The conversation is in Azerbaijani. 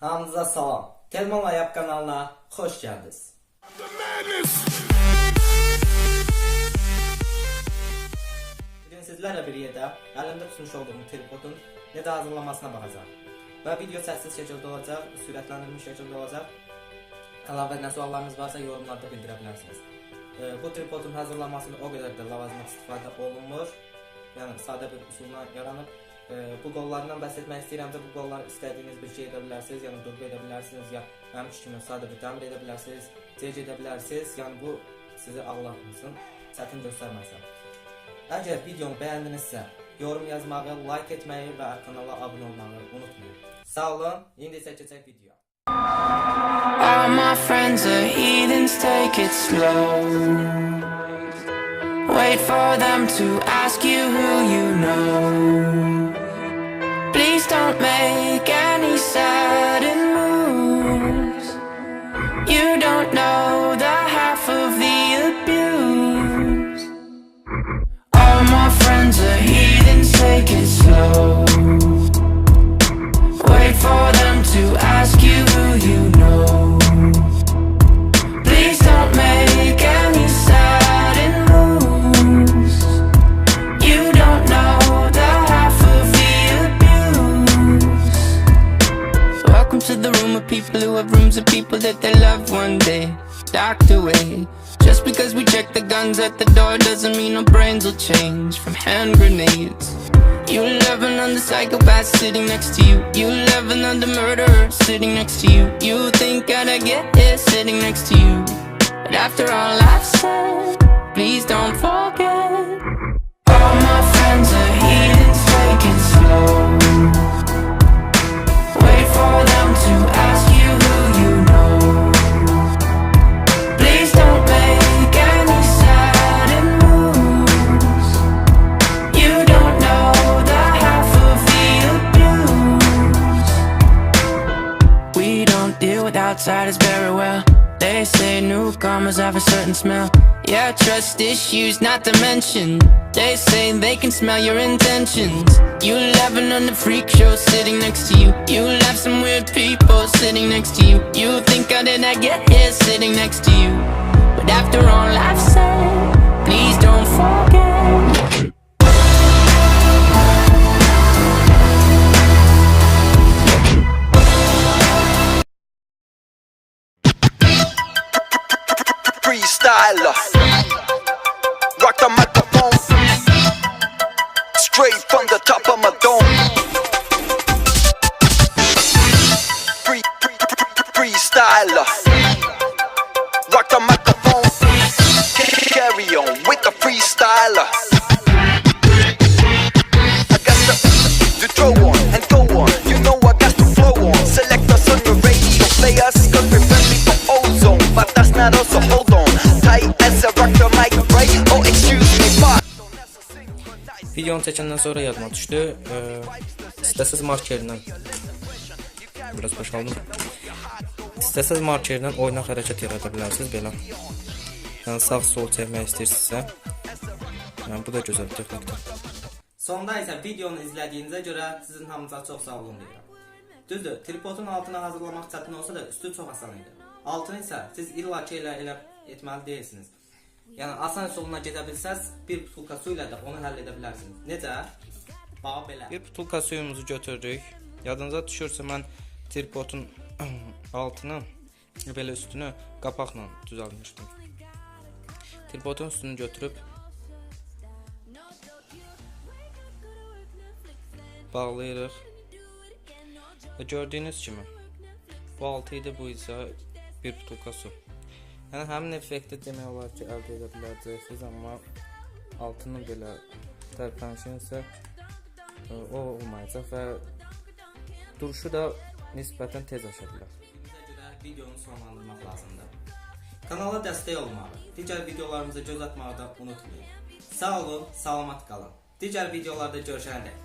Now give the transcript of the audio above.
Hamınıza salam. Telefon yap kanalına hoş geldiniz. Bugün sizlerle bir yerdə əlimdə tutmuş olduğum tiripotun necə hazırlanmasına baxacağım. Və video səssiz şəkildə olacaq, sürətləndirilmiş şəkildə olacaq. Əlavə nə suallarınız varsa yorumlarda bildirə bilərsiniz. Bu tripodun hazırlanmasında o qədər də lavazımat istifadə olunmur. Yəni sadə bir üsulla yaranıb. Bu qollarından bəhs etmək istəyirəmsə, bu qolları istədiyiniz bir şey edə bilərsiniz, yəni durba edə bilərsiniz, ya mənim kimi sadə bir dəmir edə bilərsiniz, nece edə bilərsiniz. Yəni bu sizi ağlatmasın, çətin göstərməsin. Əgər videonu bəyəndinizsə, yorum yazmağı, like etməyi və kanala abunə olmağı unutmayın. Sağ olun, indi isə keçək video. All my friends are heathens, take it slow. Wait for them to ask you who you know. Please don't make any sudden moves. You don't know the half of the abuse. All my friends are heathens, take it slow. Wait for them to ask you who you know. Please don't make any sudden moves. You don't know the half of the abuse. Welcome to the room of people who have rooms of people that they love one day docked away. Just because we check the guns at the door doesn't mean our brains will change from hand grenades. You loving on the psychopath sitting next to you. You loving on the murderer sitting next to you. You think I'd get here sitting next to you. But after all I've said, please don't forget. All my friends are heathens, take it slow. Wait for them to ask you who you know. Please don't make any sudden moves. You don't know the half of the abuse. We don't deal with outsiders very well. They say newcomers have a certain smell. Yeah, trust issues not to mention. They say they can smell your intentions. You laughing on the freak show sitting next to you. You laugh some weird people sitting next to you. You think I did not get here sitting next to you. But after all I've said, please don't forget. Freestyler, rock the microphone, straight from the top of my dome. Freestyler, rock the microphone, carry on with the freestyler. I got to throw on and go on, you know I got to flow on. Select us on the radio, play us, cause we're friendly for ozone. But that's not us, so hold on. Tight as a rock the mic, right? Oh, excuse me, fuck. Videonu çəkəndən sonra yadıma düşdü. İstəsiz markerlə biraz boşaldım. İstəsiz markerlə oynaq hərəkət yarada bilərsiniz belə. Yəni sağ sol çəkmək istəyirsinizsə. Yəni bu da gözəl bir texnikdir. Sonda isə videonu izlədiyinizə görə sizin hamınıza çox sağ olun deyirəm. Düzdür, tripodun altına hazırlamaq çətin olsa da üstü çox asan idi. Altını isə siz illaki elə etməli deyilsiniz. Yəni asan üsuluna gedə bilsəz, bir butulka su ilə də onu həll edə bilərsiniz. Necə? Bax belə. Bir butulka suyumuzu götürdük. Yadınıza düşürsə mən tripodun altını belə üstünü qapaqla düzəltmişdim. Tripodun üstünü götürüb bağlayırıq. Və gördüyünüz kimi bu altı idi, bu isə bir butulka su. Yəni həmin effekti demək olar ki, əldə edə biləcəksiniz, amma altının belə tərpənişi isə o olmayacaq və duruşu da nisbətən tez aşa bilər. Bizə görə videonu sonlandırmaq lazımdır. Kanala dəstək olmağı, digər videolarımıza göz atmağı da unutmayın. Sağ olun, salamat qalın. Digər videolarda görüşənədək.